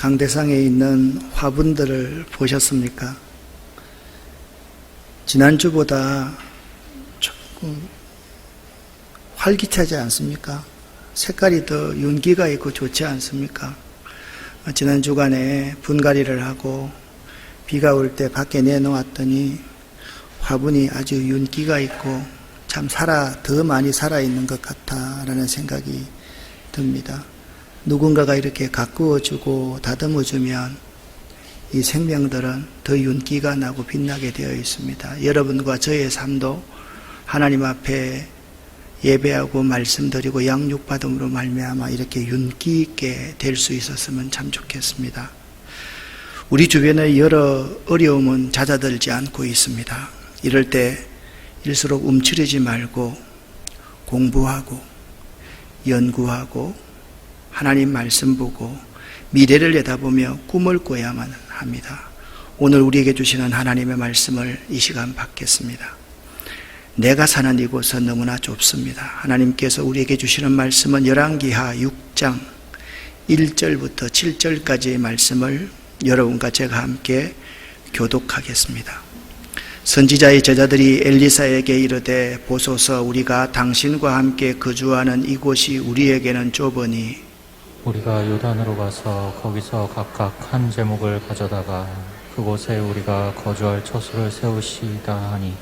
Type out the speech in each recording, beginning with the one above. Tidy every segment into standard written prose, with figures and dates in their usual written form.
강대상에 있는 화분들을 보셨습니까? 지난주보다 조금 활기차지 않습니까? 색깔이 더 윤기가 있고 좋지 않습니까? 지난 주간에 분갈이를 하고 비가 올 때 밖에 내놓았더니 화분이 아주 윤기가 있고 참 더 많이 살아있는 것 같다라는 생각이 듭니다. 누군가가 이렇게 가꾸어주고 다듬어주면 이 생명들은 더 윤기가 나고 빛나게 되어 있습니다. 여러분과 저의 삶도 하나님 앞에 예배하고 말씀드리고 양육받음으로 말미암아 이렇게 윤기 있게 될 수 있었으면 참 좋겠습니다. 우리 주변에 여러 어려움은 잦아들지 않고 있습니다. 이럴 때일수록 움츠리지 말고 공부하고 연구하고 하나님 말씀 보고 미래를 내다보며 꿈을 꿔야만 합니다. 오늘 우리에게 주시는 하나님의 말씀을 이 시간 받겠습니다. 내가 사는 이곳은 너무나 좁습니다. 하나님께서 우리에게 주시는 말씀은 열왕기하 6장 1절부터 7절까지의 말씀을 여러분과 제가 함께 교독하겠습니다. 선지자의 제자들이 엘리사에게 이르되 보소서 우리가 당신과 함께 거주하는 이곳이 우리에게는 좁으니 우리가 요단으로 가서 거기서 각각 한 제목을 가져다가 그곳에 우리가 거주할 처소를 세우시다 하니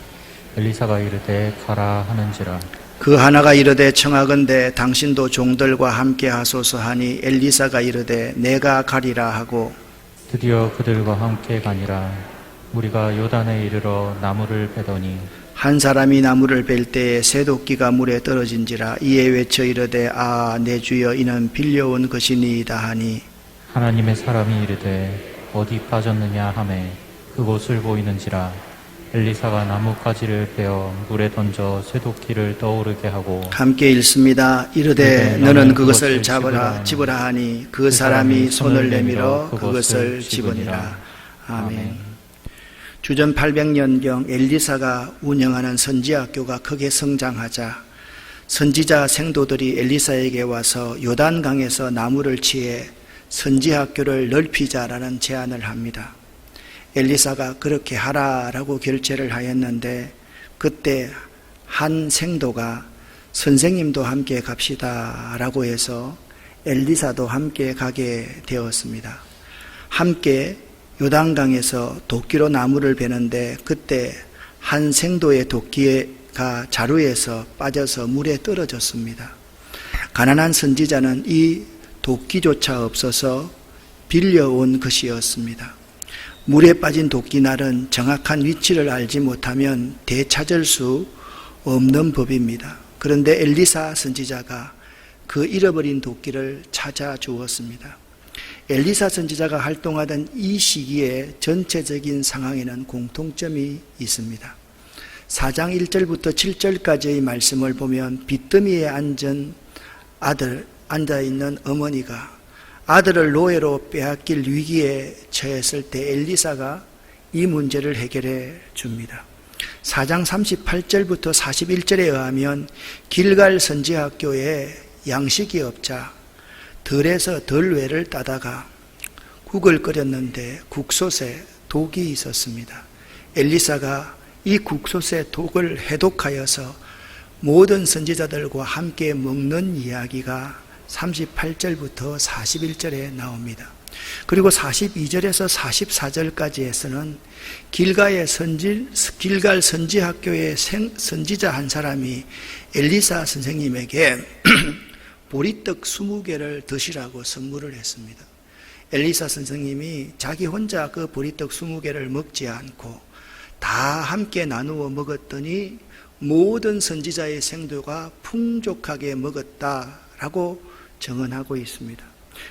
엘리사가 이르되 가라 하는지라. 그 하나가 이르되 청하건대 당신도 종들과 함께 하소서 하니 엘리사가 이르되 내가 가리라 하고 드디어 그들과 함께 가니라. 우리가 요단에 이르러 나무를 베더니 한 사람이 나무를 벨 때에 새도끼가 물에 떨어진지라. 이에 외쳐 이르되 아 내 주여 이는 빌려온 것이니이다 하니 하나님의 사람이 이르되 어디 빠졌느냐 하매 그곳을 보이는지라. 엘리사가 나뭇가지를 베어 물에 던져 새도끼를 떠오르게 하고 함께 읽습니다. 이르되 너는 그것을 집으라 하니 그 사람이 손을 내밀어 그것을 집으니라. 아멘. 주전 800년경 엘리사가 운영하는 선지학교가 크게 성장하자 선지자 생도들이 엘리사에게 와서 요단강에서 나무를 치해 선지학교를 넓히자라는 제안을 합니다. 엘리사가 그렇게 하라라고 결제를 하였는데 그때 한 생도가 선생님도 함께 갑시다라고 해서 엘리사도 함께 가게 되었습니다. 함께 요단강에서 도끼로 나무를 베는데 그때 한 생도의 도끼가 자루에서 빠져서 물에 떨어졌습니다. 가난한 선지자는 이 도끼조차 없어서 빌려온 것이었습니다. 물에 빠진 도끼날은 정확한 위치를 알지 못하면 되찾을 수 없는 법입니다. 그런데 엘리사 선지자가 그 잃어버린 도끼를 찾아 주었습니다. 엘리사 선지자가 활동하던 이 시기에 전체적인 상황에는 공통점이 있습니다. 4장 1절부터 7절까지의 말씀을 보면 빚더미에 앉아있는 어머니가 아들을 노예로 빼앗길 위기에 처했을 때 엘리사가 이 문제를 해결해 줍니다. 4장 38절부터 41절에 의하면 길갈 선지학교에 양식이 없자 들에서 덜외를 따다가 국을 끓였는데 국솥에 독이 있었습니다. 엘리사가 이 국솥에 독을 해독하여서 모든 선지자들과 함께 먹는 이야기가 38절부터 41절에 나옵니다. 그리고 42절에서 44절까지에서는 길갈 선지학교의 선지자 한 사람이 엘리사 선생님에게 보리떡 20개를 드시라고 선물을 했습니다. 엘리사 선생님이 자기 혼자 그 보리떡 20개를 먹지 않고 다 함께 나누어 먹었더니 모든 선지자의 생도가 풍족하게 먹었다라고 정언하고 있습니다.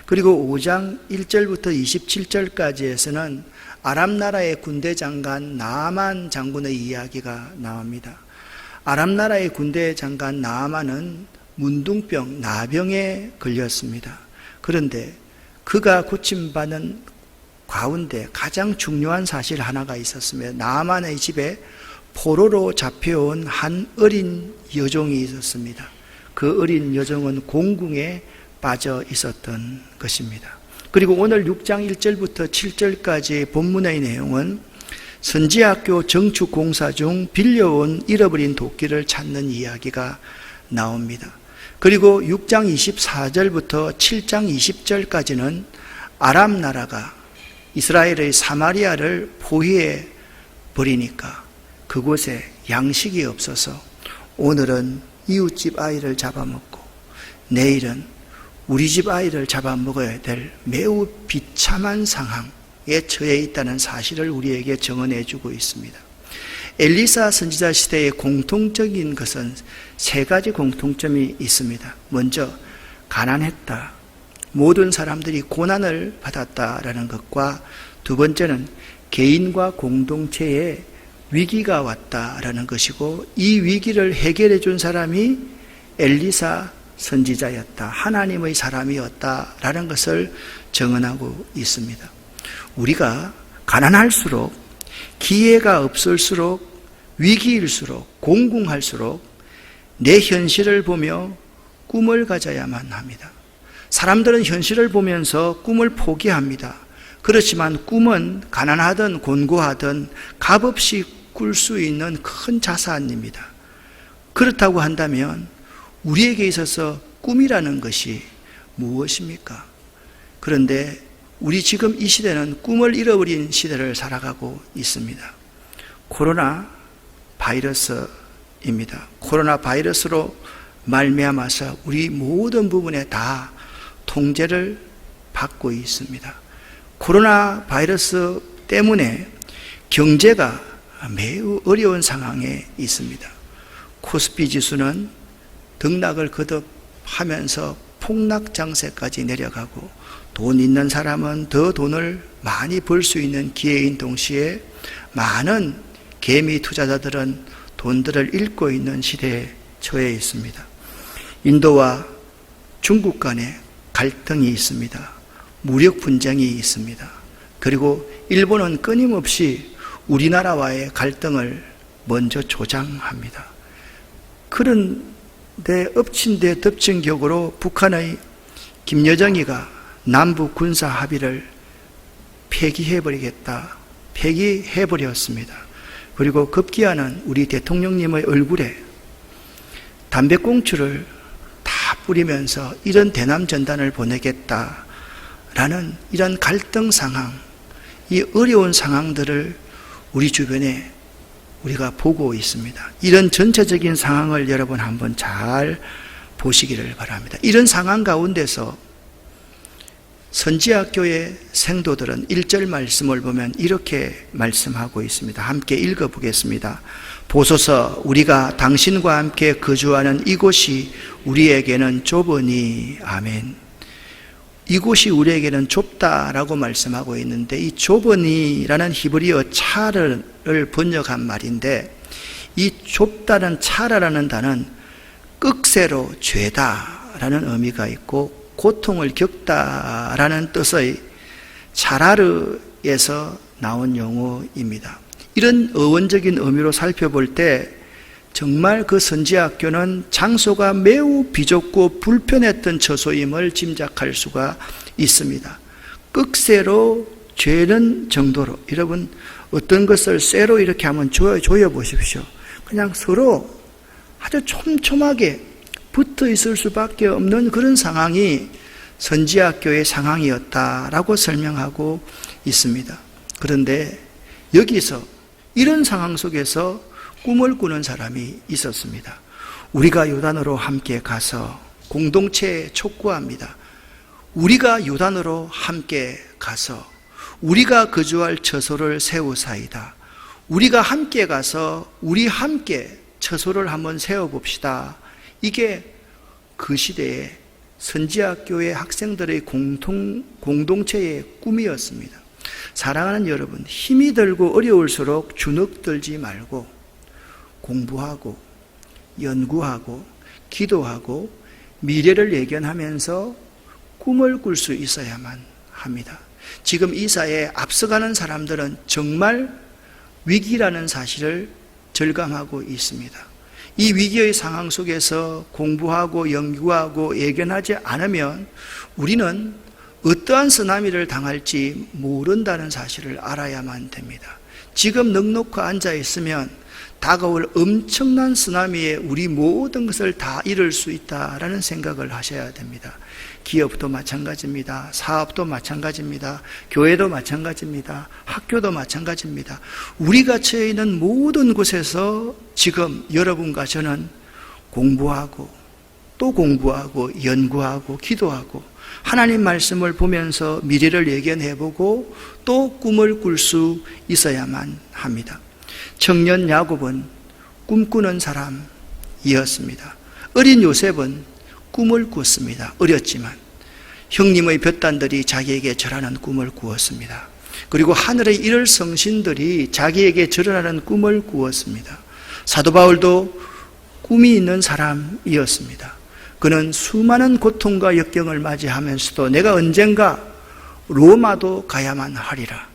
그리고 5장 1절부터 27절까지에서는 아람 나라의 군대 장관 나아만 장군의 이야기가 나옵니다. 아람 나라의 군대 장관 나아만은 문둥병, 나병에 걸렸습니다. 그런데 그가 고침받는 가운데 가장 중요한 사실 하나가 있었으며 나아만의 집에 포로로 잡혀온 한 어린 여종이 있었습니다. 그 어린 여종은 공궁에 빠져 있었던 것입니다. 그리고 오늘 6장 1절부터 7절까지의 본문의 내용은 선지학교 정축 공사 중 빌려온 잃어버린 도끼를 찾는 이야기가 나옵니다. 그리고 6장 24절부터 7장 20절까지는 아람 나라가 이스라엘의 사마리아를 포위해 버리니까 그곳에 양식이 없어서 오늘은 이웃집 아이를 잡아먹고 내일은 우리 집 아이를 잡아먹어야 될 매우 비참한 상황에 처해 있다는 사실을 우리에게 증언해 주고 있습니다. 엘리사 선지자 시대의 공통적인 것은 세 가지 공통점이 있습니다. 먼저 가난했다, 모든 사람들이 고난을 받았다라는 것과 두 번째는 개인과 공동체에 위기가 왔다라는 것이고 이 위기를 해결해 준 사람이 엘리사 선지자였다, 하나님의 사람이었다라는 것을 증언하고 있습니다. 우리가 가난할수록, 기회가 없을수록, 위기일수록, 공공할수록 내 현실을 보며 꿈을 가져야만 합니다. 사람들은 현실을 보면서 꿈을 포기합니다. 그렇지만 꿈은 가난하든 곤고하든 값없이 꿀 수 있는 큰 자산입니다. 그렇다고 한다면 우리에게 있어서 꿈이라는 것이 무엇입니까? 그런데 우리 지금 이 시대는 꿈을 잃어버린 시대를 살아가고 있습니다. 코로나 바이러스입니다. 코로나 바이러스로 말미암아서 우리 모든 부분에 다 통제를 받고 있습니다. 코로나 바이러스 때문에 경제가 매우 어려운 상황에 있습니다. 코스피 지수는 등락을 거듭하면서 폭락 장세까지 내려가고 돈 있는 사람은 더 돈을 많이 벌 수 있는 기회인 동시에 많은 개미 투자자들은 돈들을 잃고 있는 시대에 처해 있습니다. 인도와 중국 간에 갈등이 있습니다. 무력 분쟁이 있습니다. 그리고 일본은 끊임없이 우리나라와의 갈등을 먼저 조장합니다. 그런데 엎친 데 덮친 격으로 북한의 김여정이가 남북 군사 합의를 폐기해버렸습니다. 그리고 급기야는 우리 대통령님의 얼굴에 담배꽁초를 다 뿌리면서 이런 대남 전단을 보내겠다라는 이런 갈등 상황, 이 어려운 상황들을 우리 주변에 우리가 보고 있습니다. 이런 전체적인 상황을 여러분 한번 잘 보시기를 바랍니다. 이런 상황 가운데서 선지학교의 생도들은 1절 말씀을 보면 이렇게 말씀하고 있습니다. 함께 읽어보겠습니다. 보소서, 우리가 당신과 함께 거주하는 이곳이 우리에게는 좁으니. 아멘. 이곳이 우리에게는 좁다라고 말씀하고 있는데, 이 좁으니라는 히브리어 차를 번역한 말인데, 이 좁다는 차라라는 단어는 끄세로 죄다라는 의미가 있고 고통을 겪다라는 뜻의 차라르에서 나온 용어입니다. 이런 어원적인 의미로 살펴볼 때 정말 그 선지학교는 장소가 매우 비좁고 불편했던 처소임을 짐작할 수가 있습니다. 끄세로 죄는 정도로, 여러분 어떤 것을 쇠로 이렇게 한번 조여 보십시오. 그냥 서로 아주 촘촘하게 붙어 있을 수밖에 없는 그런 상황이 선지학교의 상황이었다라고 설명하고 있습니다. 그런데 여기서 이런 상황 속에서 꿈을 꾸는 사람이 있었습니다. 우리가 요단으로 함께 가서, 공동체에 촉구합니다. 우리가 요단으로 함께 가서 우리가 거주할 처소를 세우사이다. 우리가 함께 가서 우리 함께 처소를 한번 세워봅시다. 이게 그 시대의 선지학교의 학생들의 공동체의 꿈이었습니다. 사랑하는 여러분, 힘이 들고 어려울수록 주눅들지 말고 공부하고 연구하고 기도하고 미래를 예견하면서 꿈을 꿀 수 있어야만 합니다. 지금 이 사회에 앞서가는 사람들은 정말 위기라는 사실을 절감하고 있습니다. 이 위기의 상황 속에서 공부하고 연구하고 예견하지 않으면 우리는 어떠한 쓰나미를 당할지 모른다는 사실을 알아야만 됩니다. 지금 넉넉히 앉아 있으면 다가올 엄청난 쓰나미에 우리 모든 것을 다 잃을 수 있다라는 생각을 하셔야 됩니다. 기업도 마찬가지입니다. 사업도 마찬가지입니다. 교회도 마찬가지입니다. 학교도 마찬가지입니다. 우리가 처해 있는 모든 곳에서 지금 여러분과 저는 공부하고 또 공부하고 연구하고 기도하고 하나님 말씀을 보면서 미래를 예견해보고 또 꿈을 꿀 수 있어야만 합니다. 청년 야곱은 꿈꾸는 사람이었습니다. 어린 요셉은 꿈을 꾸었습니다. 어렸지만 형님의 볕단들이 자기에게 절하는 꿈을 꾸었습니다. 그리고 하늘의 일월 성신들이 자기에게 절하는 꿈을 꾸었습니다. 사도 바울도 꿈이 있는 사람이었습니다. 그는 수많은 고통과 역경을 맞이하면서도 내가 언젠가 로마도 가야만 하리라,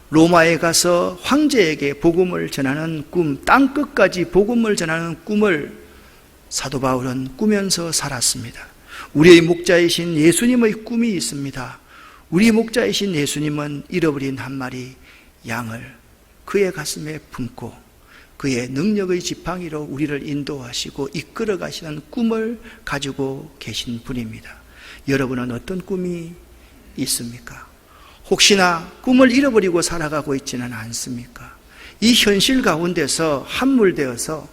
로마에 가서 황제에게 복음을 전하는 꿈, 땅끝까지 복음을 전하는 꿈을 사도 바울은 꾸면서 살았습니다. 우리의 목자이신 예수님의 꿈이 있습니다. 우리 목자이신 예수님은 잃어버린 한 마리 양을 그의 가슴에 품고 그의 능력의 지팡이로 우리를 인도하시고 이끌어 가시는 꿈을 가지고 계신 분입니다. 여러분은 어떤 꿈이 있습니까? 혹시나 꿈을 잃어버리고 살아가고 있지는 않습니까? 이 현실 가운데서 함몰되어서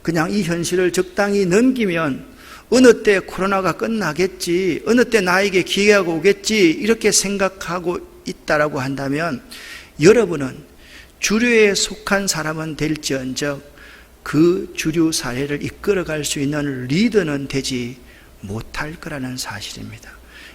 그냥 이 현실을 적당히 넘기면 어느 때 코로나가 끝나겠지, 어느 때 나에게 기회가 오겠지 이렇게 생각하고 있다라고 한다면 여러분은 주류에 속한 사람은 될지언정 그 주류 사회를 이끌어갈 수 있는 리더는 되지 못할 거라는 사실입니다.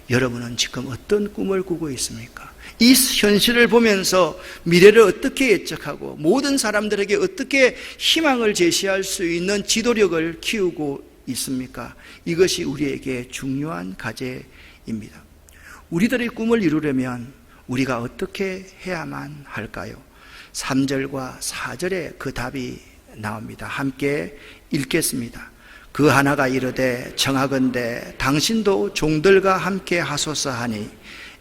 여러분은 지금 어떤 꿈을 꾸고 있습니까? 이 현실을 보면서 미래를 어떻게 예측하고 모든 사람들에게 어떻게 희망을 제시할 수 있는 지도력을 키우고 있습니까? 이것이 우리에게 중요한 과제입니다. 우리들의 꿈을 이루려면 우리가 어떻게 해야만 할까요? 3절과 4절에 그 답이 나옵니다. 함께 읽겠습니다. 그 하나가 이르되 청하건대 당신도 종들과 함께 하소서 하니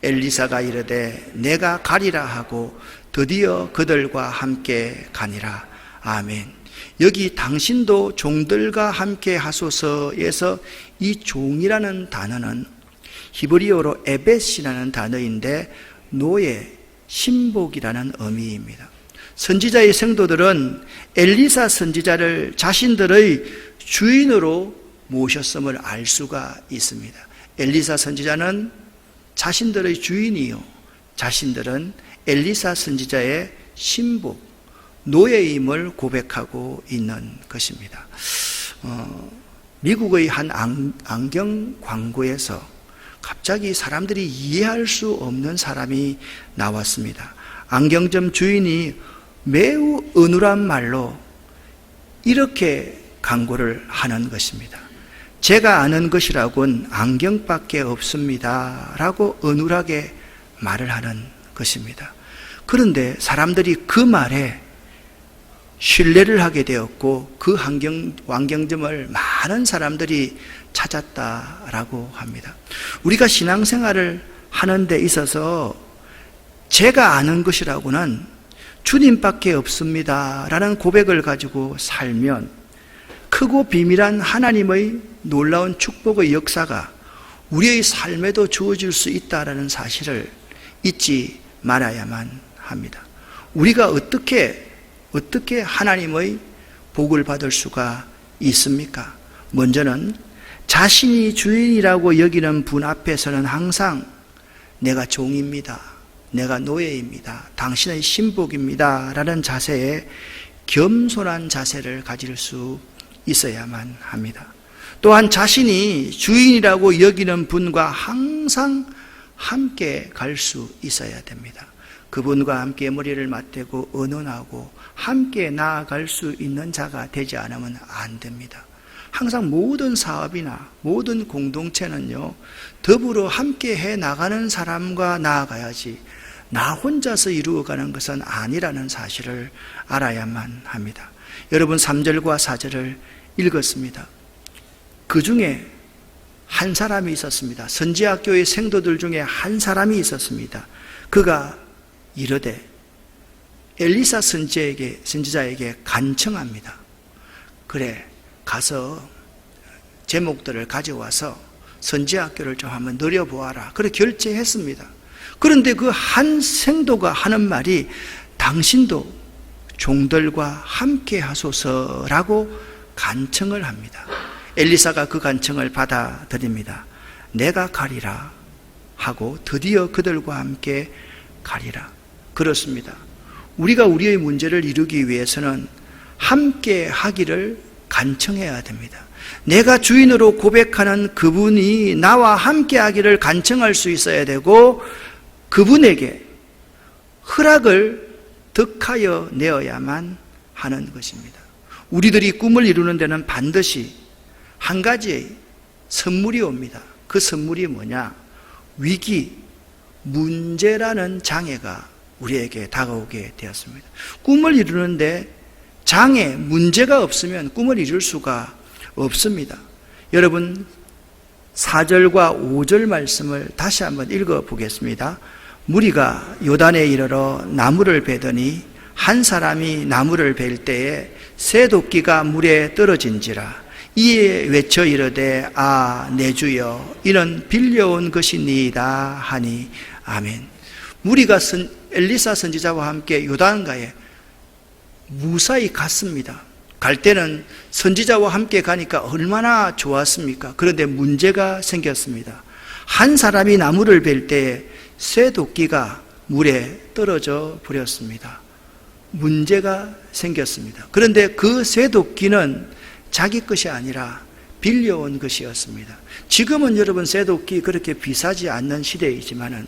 엘리사가 이르되 내가 가리라 하고 드디어 그들과 함께 가니라. 아멘. 여기 당신도 종들과 함께 하소서에서 이 종이라는 단어는 히브리어로 에벳이라는 단어인데 노예, 신복이라는 의미입니다. 선지자의 성도들은 엘리사 선지자를 자신들의 주인으로 모셨음을 알 수가 있습니다. 엘리사 선지자는 자신들의 주인이요, 자신들은 엘리사 선지자의 신복, 노예임을 고백하고 있는 것입니다. 미국의 한 안경 광고에서 갑자기 사람들이 이해할 수 없는 사람이 나왔습니다. 안경점 주인이 매우 은울한 말로 이렇게 광고를 하는 것입니다. 제가 아는 것이라곤 안경밖에 없습니다 라고 은울하게 말을 하는 것입니다. 그런데 사람들이 그 말에 신뢰를 하게 되었고 그 안경점을 많은 사람들이 찾았다라고 합니다. 우리가 신앙생활을 하는 데 있어서 제가 아는 것이라고는 주님밖에 없습니다 라는 고백을 가지고 살면 크고 비밀한 하나님의 놀라운 축복의 역사가 우리의 삶에도 주어질 수 있다는 사실을 잊지 말아야만 합니다. 우리가 어떻게 하나님의 복을 받을 수가 있습니까? 먼저는 자신이 주인이라고 여기는 분 앞에서는 항상 내가 종입니다, 내가 노예입니다, 당신의 신복입니다 라는 자세에 겸손한 자세를 가질 수 있어야만 합니다. 또한 자신이 주인이라고 여기는 분과 항상 함께 갈 수 있어야 됩니다. 그분과 함께 머리를 맞대고 의논하고 함께 나아갈 수 있는 자가 되지 않으면 안 됩니다. 항상 모든 사업이나 모든 공동체는요, 더불어 함께 해 나가는 사람과 나아가야지 나 혼자서 이루어가는 것은 아니라는 사실을 알아야만 합니다. 여러분 3절과 4절을 읽었습니다. 그 중에 한 사람이 있었습니다. 선지학교의 생도들 중에 한 사람이 있었습니다. 그가 이르되 엘리사 선지자에게 간청합니다. 그래, 가서 제목들을 가져와서 선지학교를 좀 한번 누려보아라. 그래 결제했습니다. 그런데 그 한 생도가 하는 말이 당신도 종들과 함께 하소서라고 간청을 합니다. 엘리사가 그 간청을 받아들입니다. 내가 가리라 하고 드디어 그들과 함께 가리라. 그렇습니다. 우리가 우리의 문제를 이루기 위해서는 함께 하기를 간청해야 됩니다. 내가 주인으로 고백하는 그분이 나와 함께 하기를 간청할 수 있어야 되고 그분에게 허락을 득하여 내어야만 하는 것입니다. 우리들이 꿈을 이루는 데는 반드시 한 가지의 선물이 옵니다. 그 선물이 뭐냐? 위기, 문제라는 장애가 우리에게 다가오게 되었습니다. 꿈을 이루는데 장애, 문제가 없으면 꿈을 이룰 수가 없습니다. 여러분 4절과 5절 말씀을 다시 한번 읽어보겠습니다. 무리가 요단에 이르러 나무를 베더니 한 사람이 나무를 벨 때에 새 도끼가 물에 떨어진지라. 이에 외쳐 이르되 아 내 주여 이는 빌려온 것이니이다 하니 아멘. 무리가 엘리사 선지자와 함께 요단가에 무사히 갔습니다. 갈 때는 선지자와 함께 가니까 얼마나 좋았습니까? 그런데 문제가 생겼습니다. 한 사람이 나무를 벨 때에 새 도끼가 물에 떨어져 버렸습니다. 문제가 생겼습니다. 그런데 그 새 도끼는 자기 것이 아니라 빌려온 것이었습니다. 지금은 여러분 새 도끼 그렇게 비싸지 않는 시대이지만은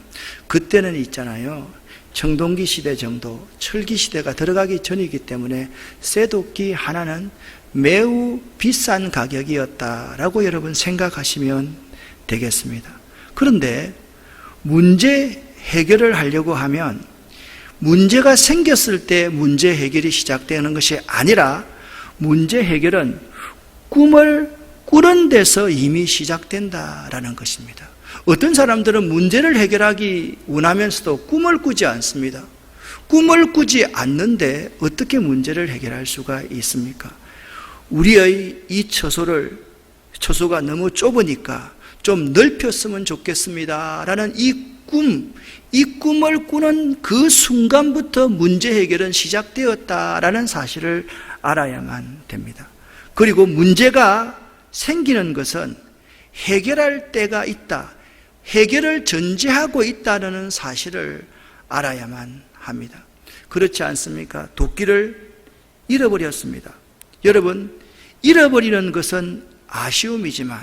그때는 있잖아요. 청동기 시대 정도, 철기 시대가 들어가기 전이기 때문에 새 도끼 하나는 매우 비싼 가격이었다라고 여러분 생각하시면 되겠습니다. 그런데 문제 해결을 하려고 하면 문제가 생겼을 때 문제 해결이 시작되는 것이 아니라 문제 해결은 꿈을 꾸는 데서 이미 시작된다라는 것입니다. 어떤 사람들은 문제를 해결하기 원하면서도 꿈을 꾸지 않습니다. 꿈을 꾸지 않는데 어떻게 문제를 해결할 수가 있습니까? 우리의 이 처소가 너무 좁으니까 좀 넓혔으면 좋겠습니다 라는 이 꿈을 꾸는 그 순간부터 문제 해결은 시작되었다라는 사실을 알아야만 됩니다. 그리고 문제가 생기는 것은 해결할 때가 있다, 해결을 전제하고 있다는 사실을 알아야만 합니다. 그렇지 않습니까? 도끼를 잃어버렸습니다. 여러분, 잃어버리는 것은 아쉬움이지만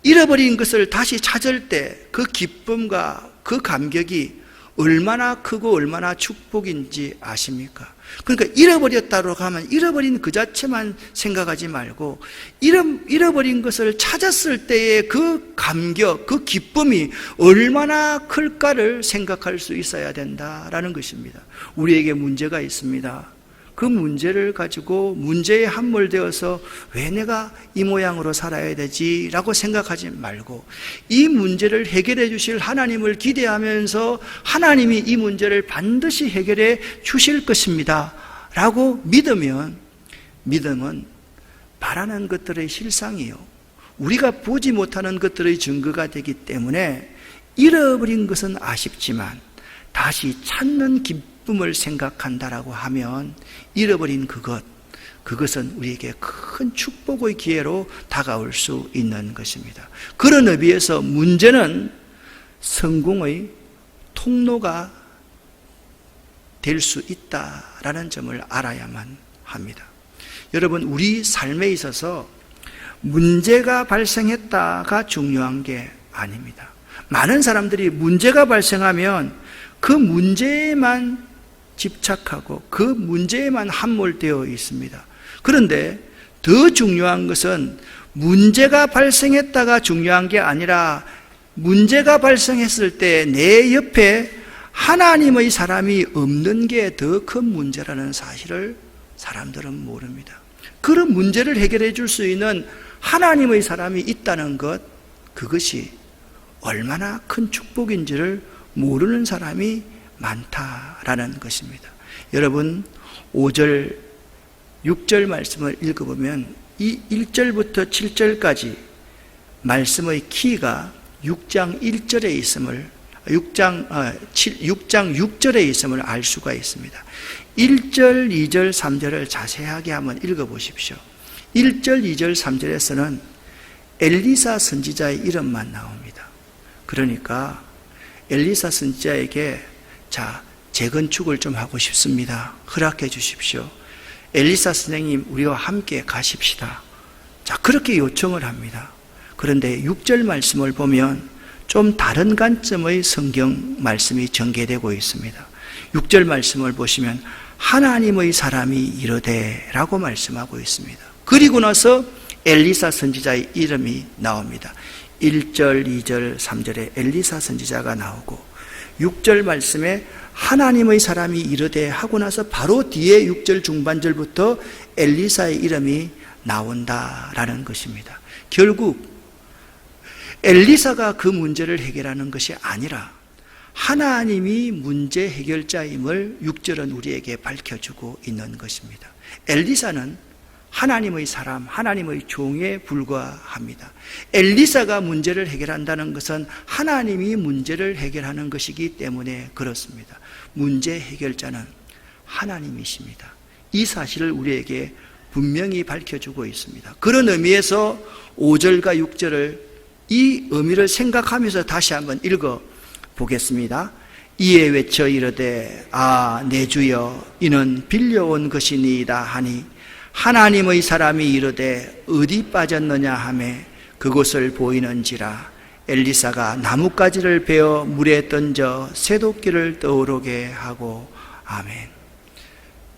잃어버린 것을 다시 찾을 때 그 기쁨과 그 감격이 얼마나 크고 얼마나 축복인지 아십니까? 그러니까 잃어버렸다고 하면 잃어버린 그 자체만 생각하지 말고 잃어버린 것을 찾았을 때의 그 감격, 그 기쁨이 얼마나 클까를 생각할 수 있어야 된다라는 것입니다. 우리에게 문제가 있습니다. 그 문제를 가지고 문제에 함몰되어서 왜 내가 이 모양으로 살아야 되지? 라고 생각하지 말고 이 문제를 해결해 주실 하나님을 기대하면서 하나님이 이 문제를 반드시 해결해 주실 것입니다 라고 믿으면, 믿음은 바라는 것들의 실상이요, 우리가 보지 못하는 것들의 증거가 되기 때문에 잃어버린 것은 아쉽지만 다시 찾는 기쁨을 생각한다라고 하면 잃어버린 그것은 우리에게 큰 축복의 기회로 다가올 수 있는 것입니다. 그런 의미에서 문제는 성공의 통로가 될 수 있다라는 점을 알아야만 합니다. 여러분, 우리 삶에 있어서 문제가 발생했다가 중요한 게 아닙니다. 많은 사람들이 문제가 발생하면 그 문제에만 집착하고 그 문제에만 함몰되어 있습니다. 그런데 더 중요한 것은 문제가 발생했다가 중요한 게 아니라 문제가 발생했을 때 내 옆에 하나님의 사람이 없는 게 더 큰 문제라는 사실을 사람들은 모릅니다. 그런 문제를 해결해 줄 수 있는 하나님의 사람이 있다는 것, 그것이 얼마나 큰 축복인지를 모르는 사람이 많다라는 것입니다. 여러분 5절, 6절 말씀을 읽어보면 이 1절부터 7절까지 말씀의 키가 6장 1절에 있음을 6장 6절에 있음을 알 수가 있습니다. 1절, 2절, 3절을 자세하게 한번 읽어보십시오. 1절, 2절, 3절에서는 엘리사 선지자의 이름만 나옵니다. 그러니까 엘리사 선지자에게 자, 재건축을 좀 하고 싶습니다. 허락해 주십시오. 엘리사 선생님, 우리와 함께 가십시다. 자, 그렇게 요청을 합니다. 그런데 6절 말씀을 보면 좀 다른 관점의 성경 말씀이 전개되고 있습니다. 6절 말씀을 보시면 하나님의 사람이 이르되 라고 말씀하고 있습니다. 그리고 나서 엘리사 선지자의 이름이 나옵니다. 1절, 2절, 3절에 엘리사 선지자가 나오고 6절 말씀에 하나님의 사람이 이르되 하고 나서 바로 뒤에 6절 중반절부터 엘리사의 이름이 나온다라는 것입니다. 결국 엘리사가 그 문제를 해결하는 것이 아니라 하나님이 문제 해결자임을 6절은 우리에게 밝혀주고 있는 것입니다. 엘리사는 하나님의 사람, 하나님의 종에 불과합니다. 엘리사가 문제를 해결한다는 것은 하나님이 문제를 해결하는 것이기 때문에 그렇습니다. 문제 해결자는 하나님이십니다. 이 사실을 우리에게 분명히 밝혀주고 있습니다. 그런 의미에서 5절과 6절을 이 의미를 생각하면서 다시 한번 읽어 보겠습니다. 이에 외쳐 이르되 아 내 주여 이는 빌려온 것이니이다 하니 하나님의 사람이 이르되 어디 빠졌느냐 하매 그곳을 보이는지라 엘리사가 나뭇가지를 베어 물에 던져 새도끼를 떠오르게 하고 아멘.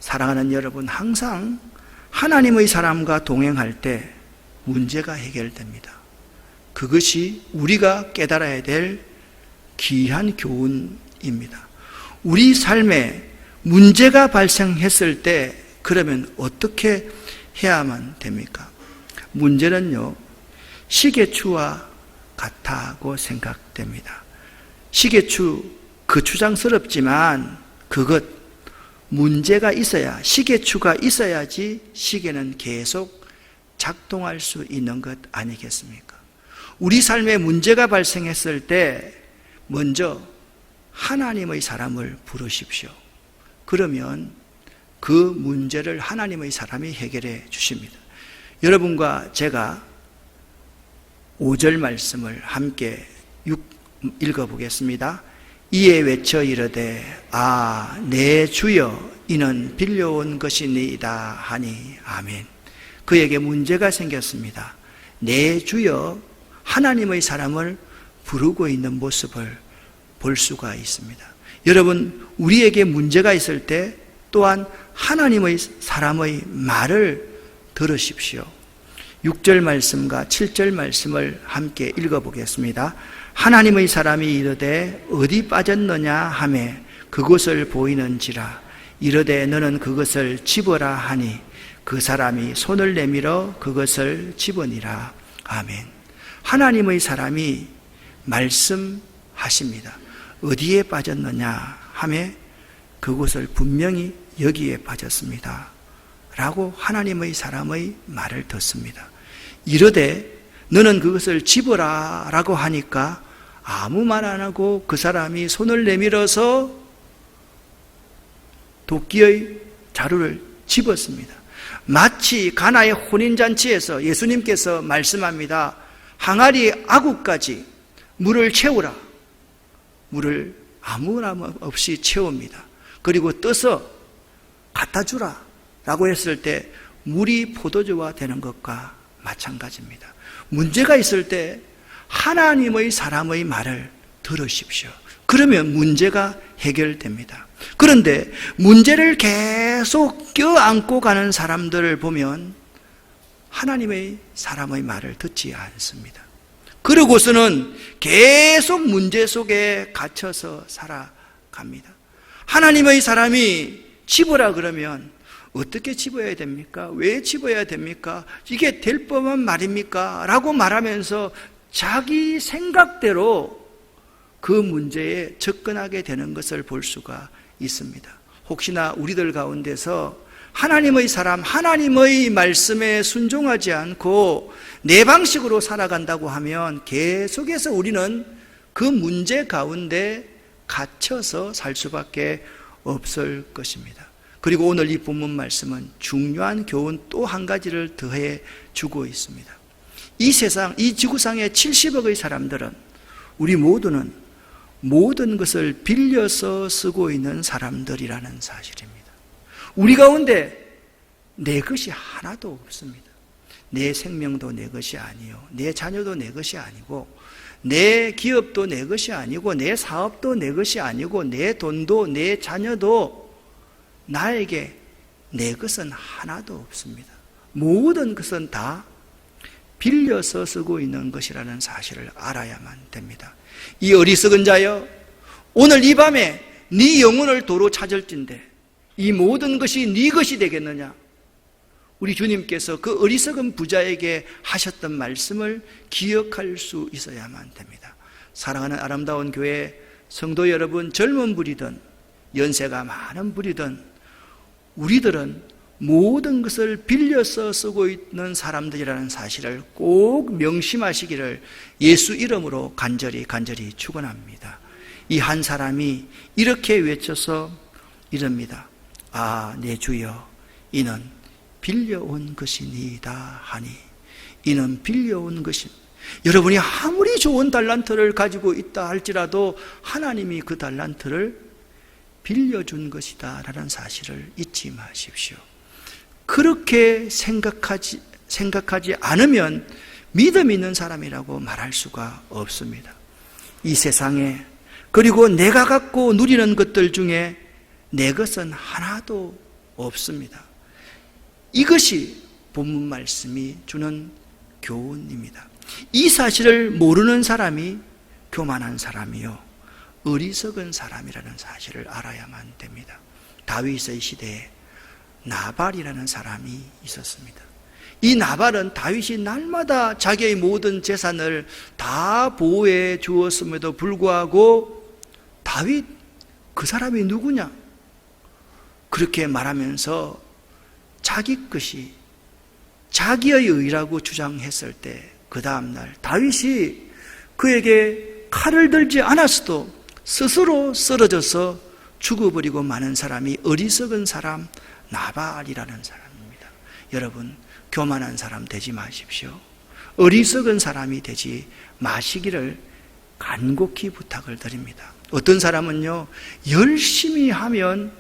사랑하는 여러분, 항상 하나님의 사람과 동행할 때 문제가 해결됩니다. 그것이 우리가 깨달아야 될 귀한 교훈입니다. 우리 삶에 문제가 발생했을 때 그러면 어떻게 해야만 됩니까? 문제는요, 시계추와 같다고 생각됩니다. 시계추, 거추장스럽지만 그것 문제가 있어야, 시계추가 있어야지 시계는 계속 작동할 수 있는 것 아니겠습니까? 우리 삶에 문제가 발생했을 때 먼저 하나님의 사람을 부르십시오. 그러면 그 문제를 하나님의 사람이 해결해 주십니다. 여러분과 제가 5절 말씀을 함께 읽어보겠습니다. 이에 외쳐 이르되 아 내 주여 이는 빌려온 것이니이다 하니 아멘. 그에게 문제가 생겼습니다. 내 주여 하나님의 사람을 부르고 있는 모습을 볼 수가 있습니다. 여러분, 우리에게 문제가 있을 때 또한 하나님의 사람의 말을 들으십시오. 6절 말씀과 7절 말씀을 함께 읽어보겠습니다. 하나님의 사람이 이르되 어디 빠졌느냐 하매 그곳을 보이는지라 이르되 너는 그것을 집어라 하니 그 사람이 손을 내밀어 그것을 집으니라. 아멘. 하나님의 사람이 말씀하십니다. 어디에 빠졌느냐 하매 그곳을 분명히 여기에 빠졌습니다 라고 하나님의 사람의 말을 듣습니다. 이르되 너는 그것을 집어라 라고 하니까 아무 말 안 하고 그 사람이 손을 내밀어서 도끼의 자루를 집었습니다. 마치 가나의 혼인잔치에서 예수님께서 말씀합니다. 항아리 아구까지 물을 채우라. 물을 아무나 없이 채웁니다. 그리고 떠서 갖다 주라 라고 했을 때 물이 포도주가 되는 것과 마찬가지입니다. 문제가 있을 때 하나님의 사람의 말을 들으십시오. 그러면 문제가 해결됩니다. 그런데 문제를 계속 껴안고 가는 사람들을 보면 하나님의 사람의 말을 듣지 않습니다. 그러고서는 계속 문제 속에 갇혀서 살아갑니다. 하나님의 사람이 집어라 그러면 어떻게 집어야 됩니까? 왜 집어야 됩니까? 이게 될 법한 말입니까? 라고 말하면서 자기 생각대로 그 문제에 접근하게 되는 것을 볼 수가 있습니다. 혹시나 우리들 가운데서 하나님의 사람, 하나님의 말씀에 순종하지 않고 내 방식으로 살아간다고 하면 계속해서 우리는 그 문제 가운데 갇혀서 살 수밖에 없을 것입니다. 그리고 오늘 이 본문 말씀은 중요한 교훈 또 한 가지를 더해 주고 있습니다. 이 세상, 이 지구상의 70억의 사람들은, 우리 모두는 모든 것을 빌려서 쓰고 있는 사람들이라는 사실입니다. 우리 가운데 내 것이 하나도 없습니다. 내 생명도 내 것이 아니요, 내 자녀도 내 것이 아니고, 내 기업도 내 것이 아니고, 내 사업도 내 것이 아니고, 내 돈도 내 자녀도 나에게 내 것은 하나도 없습니다. 모든 것은 다 빌려서 쓰고 있는 것이라는 사실을 알아야만 됩니다. 이 어리석은 자여, 오늘 이 밤에 네 영혼을 도로 찾을진대 이 모든 것이 네 것이 되겠느냐? 우리 주님께서 그 어리석은 부자에게 하셨던 말씀을 기억할 수 있어야만 됩니다. 사랑하는 아름다운 교회 성도 여러분, 젊은 부리든 연세가 많은 부리든 우리들은 모든 것을 빌려서 쓰고 있는 사람들이라는 사실을 꼭 명심하시기를 예수 이름으로 간절히 축원합니다. 이 한 사람이 이렇게 외쳐서 이럽니다. 아, 내 주여, 이는 빌려온 것이니이다 하니. 이는 빌려온 것이, 여러분이 아무리 좋은 달란트를 가지고 있다 할지라도 하나님이 그 달란트를 빌려준 것이다 라는 사실을 잊지 마십시오. 그렇게 생각하지 않으면 믿음 있는 사람이라고 말할 수가 없습니다. 이 세상에, 그리고 내가 갖고 누리는 것들 중에 내 것은 하나도 없습니다. 이것이 본문 말씀이 주는 교훈입니다. 이 사실을 모르는 사람이 교만한 사람이요, 어리석은 사람이라는 사실을 알아야만 됩니다. 다윗의 시대에 나발이라는 사람이 있었습니다. 이 나발은 다윗이 날마다 자기의 모든 재산을 다 보호해 주었음에도 불구하고 다윗, 그 사람이 누구냐? 그렇게 말하면서 자기 것이 자기의 의라고 주장했을 때 그 다음날 다윗이 그에게 칼을 들지 않았어도 스스로 쓰러져서 죽어버리고 마는 사람이 어리석은 사람 나발이라는 사람입니다. 여러분, 교만한 사람 되지 마십시오. 어리석은 사람이 되지 마시기를 간곡히 부탁을 드립니다. 어떤 사람은요, 열심히 하면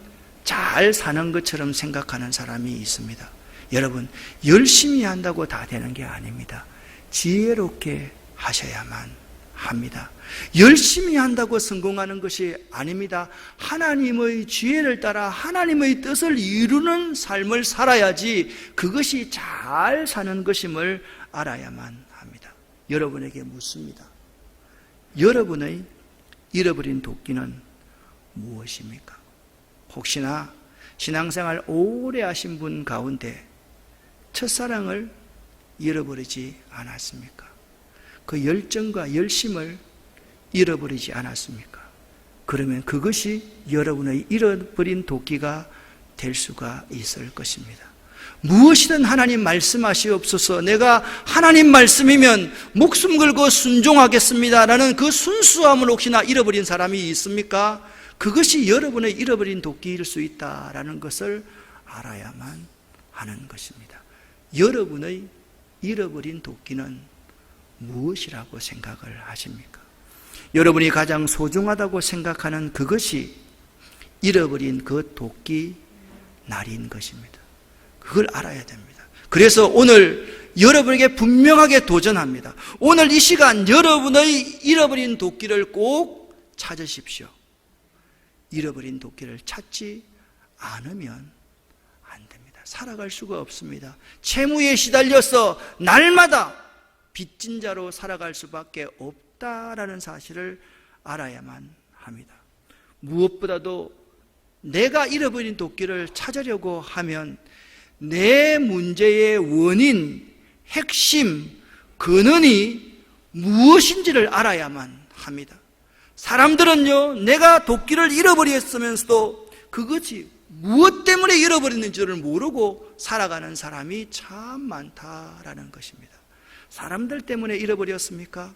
잘 사는 것처럼 생각하는 사람이 있습니다. 여러분, 열심히 한다고 다 되는 게 아닙니다. 지혜롭게 하셔야만 합니다. 열심히 한다고 성공하는 것이 아닙니다. 하나님의 지혜를 따라 하나님의 뜻을 이루는 삶을 살아야지 그것이 잘 사는 것임을 알아야만 합니다. 여러분에게 묻습니다. 여러분의 잃어버린 도끼는 무엇입니까? 혹시나 신앙생활 오래 하신 분 가운데 첫사랑을 잃어버리지 않았습니까? 그 열정과 열심을 잃어버리지 않았습니까? 그러면 그것이 여러분의 잃어버린 도끼가 될 수가 있을 것입니다. 무엇이든 하나님 말씀하시옵소서, 내가 하나님 말씀이면 목숨 걸고 순종하겠습니다라는 그 순수함을 혹시나 잃어버린 사람이 있습니까? 그것이 여러분의 잃어버린 도끼일 수 있다라는 것을 알아야만 하는 것입니다. 여러분의 잃어버린 도끼는 무엇이라고 생각을 하십니까? 여러분이 가장 소중하다고 생각하는 그것이 잃어버린 그 도끼 날인 것입니다. 그걸 알아야 됩니다. 그래서 오늘 여러분에게 분명하게 도전합니다. 오늘 이 시간 여러분의 잃어버린 도끼를 꼭 찾으십시오. 잃어버린 도끼를 찾지 않으면 안 됩니다. 살아갈 수가 없습니다. 채무에 시달려서 날마다 빚진 자로 살아갈 수밖에 없다라는 사실을 알아야만 합니다. 무엇보다도 내가 잃어버린 도끼를 찾으려고 하면 내 문제의 원인, 핵심, 근원이 무엇인지를 알아야만 합니다. 사람들은요, 내가 도끼를 잃어버렸으면서도 그것이 무엇 때문에 잃어버렸는지를 모르고 살아가는 사람이 참 많다라는 것입니다. 사람들 때문에 잃어버렸습니까?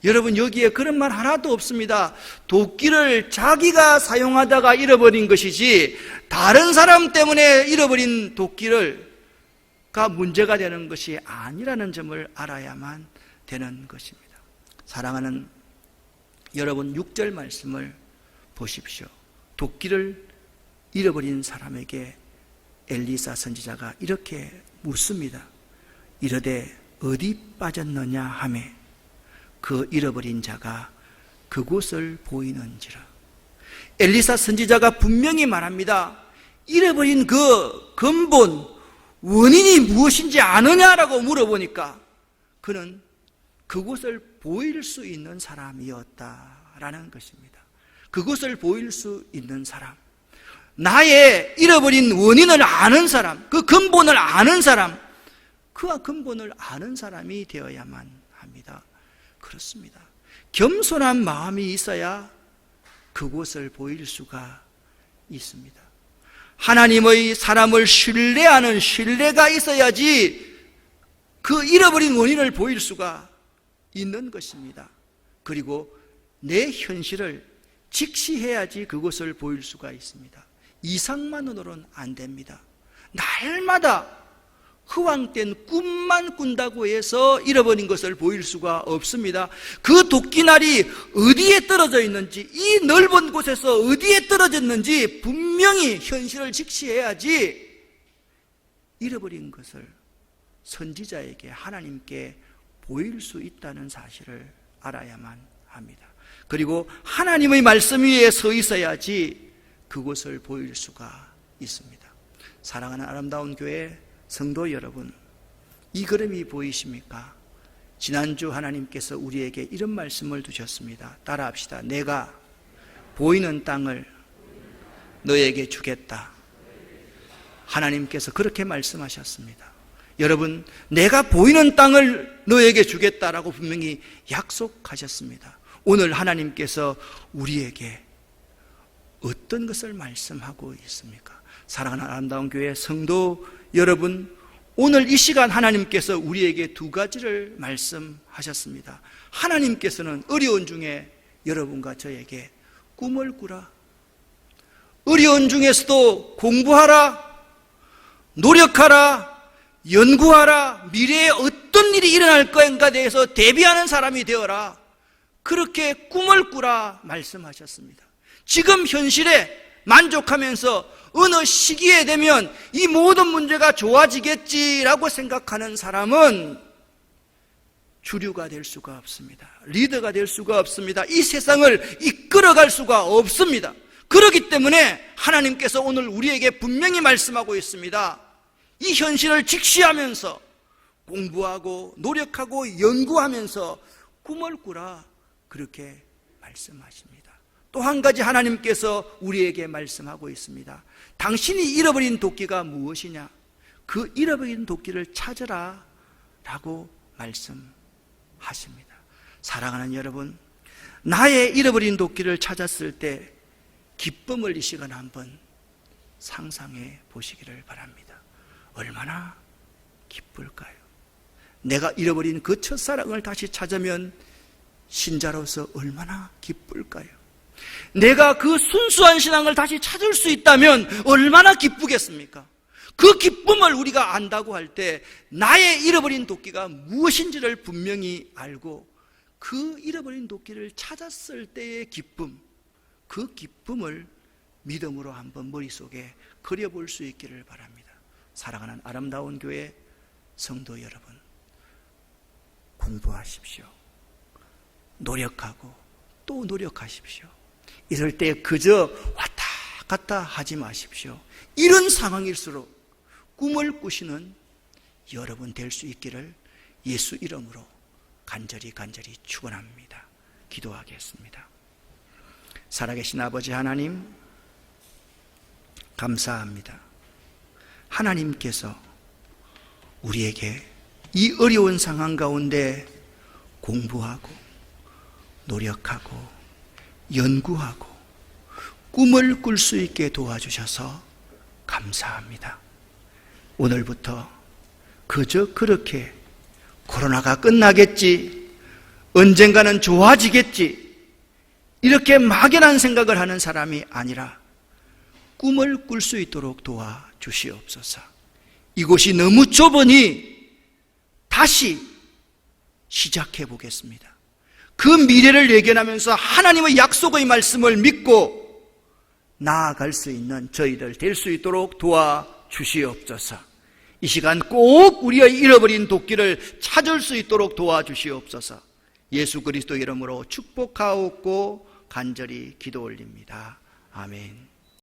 여러분, 여기에 그런 말 하나도 없습니다. 도끼를 자기가 사용하다가 잃어버린 것이지 다른 사람 때문에 잃어버린 도끼가 문제가 되는 것이 아니라는 점을 알아야만 되는 것입니다. 사랑하는 여러분, 6절 말씀을 보십시오. 도끼를 잃어버린 사람에게 엘리사 선지자가 이렇게 묻습니다. 이르되 어디 빠졌느냐 하매 그 잃어버린 자가 그곳을 보이는지라. 엘리사 선지자가 분명히 말합니다. 잃어버린 그 근본 원인이 무엇인지 아느냐라고 물어보니까 그는 그곳을 보일 수 있는 사람이었다라는 것입니다. 그곳을 보일 수 있는 사람, 나의 잃어버린 원인을 아는 사람, 그 근본을 아는 사람, 그 근본을 아는 사람이 되어야만 합니다. 그렇습니다. 겸손한 마음이 있어야 그곳을 보일 수가 있습니다. 하나님의 사람을 신뢰하는 신뢰가 있어야지 그 잃어버린 원인을 보일 수가 있는 것입니다. 그리고 내 현실을 직시해야지 그것을 보일 수가 있습니다. 이상만으로는 안 됩니다. 날마다 허황된 꿈만 꾼다고 해서 잃어버린 것을 보일 수가 없습니다. 그 도끼날이 어디에 떨어져 있는지, 이 넓은 곳에서 어디에 떨어졌는지 분명히 현실을 직시해야지 잃어버린 것을 선지자에게, 하나님께 보일 수 있다는 사실을 알아야만 합니다. 그리고 하나님의 말씀 위에 서 있어야지 그곳을 보일 수가 있습니다. 사랑하는 아름다운 교회 성도 여러분, 이 그림이 보이십니까? 지난주 하나님께서 우리에게 이런 말씀을 두셨습니다. 따라합시다. 내가 보이는 땅을 너에게 주겠다. 하나님께서 그렇게 말씀하셨습니다. 여러분, 내가 보이는 땅을 너에게 주겠다라고 분명히 약속하셨습니다. 오늘 하나님께서 우리에게 어떤 것을 말씀하고 있습니까? 사랑하는 아름다운 교회 성도 여러분, 오늘 이 시간 하나님께서 우리에게 두 가지를 말씀하셨습니다. 하나님께서는 어려운 중에 여러분과 저에게 꿈을 꾸라, 어려운 중에서도 공부하라, 노력하라, 연구하라, 미래에 어떤 일이 일어날 것인가에 대해서 대비하는 사람이 되어라, 그렇게 꿈을 꾸라 말씀하셨습니다. 지금 현실에 만족하면서 어느 시기에 되면 이 모든 문제가 좋아지겠지라고 생각하는 사람은 주류가 될 수가 없습니다. 리더가 될 수가 없습니다. 이 세상을 이끌어갈 수가 없습니다. 그렇기 때문에 하나님께서 오늘 우리에게 분명히 말씀하고 있습니다. 이 현실을 직시하면서 공부하고 노력하고 연구하면서 꿈을 꾸라, 그렇게 말씀하십니다. 또 한 가지 하나님께서 우리에게 말씀하고 있습니다. 당신이 잃어버린 도끼가 무엇이냐? 그 잃어버린 도끼를 찾으라 라고 말씀하십니다. 사랑하는 여러분, 나의 잃어버린 도끼를 찾았을 때 기쁨을 이 시간에 한번 상상해 보시기를 바랍니다. 얼마나 기쁠까요? 내가 잃어버린 그 첫사랑을 다시 찾으면 신자로서 얼마나 기쁠까요? 내가 그 순수한 신앙을 다시 찾을 수 있다면 얼마나 기쁘겠습니까? 그 기쁨을 우리가 안다고 할 때 나의 잃어버린 도끼가 무엇인지를 분명히 알고 그 잃어버린 도끼를 찾았을 때의 기쁨, 그 기쁨을 믿음으로 한번 머릿속에 그려볼 수 있기를 바랍니다. 사랑하는 아름다운 교회 성도 여러분, 공부하십시오. 노력하고 또 노력하십시오. 이럴 때 그저 왔다 갔다 하지 마십시오. 이런 상황일수록 꿈을 꾸시는 여러분 될 수 있기를 예수 이름으로 간절히 축원합니다. 기도하겠습니다. 살아계신 아버지 하나님, 감사합니다. 하나님께서 우리에게 이 어려운 상황 가운데 공부하고 노력하고 연구하고 꿈을 꿀 수 있게 도와주셔서 감사합니다. 오늘부터 그저 그렇게 코로나가 끝나겠지, 언젠가는 좋아지겠지, 이렇게 막연한 생각을 하는 사람이 아니라 꿈을 꿀 수 있도록 도와주시옵소서. 이곳이 너무 좁으니 다시 시작해 보겠습니다. 그 미래를 예견하면서 하나님의 약속의 말씀을 믿고 나아갈 수 있는 저희들 될 수 있도록 도와주시옵소서. 이 시간 꼭 우리의 잃어버린 도끼를 찾을 수 있도록 도와주시옵소서. 예수 그리스도 이름으로 축복하옵고 간절히 기도 올립니다. 아멘.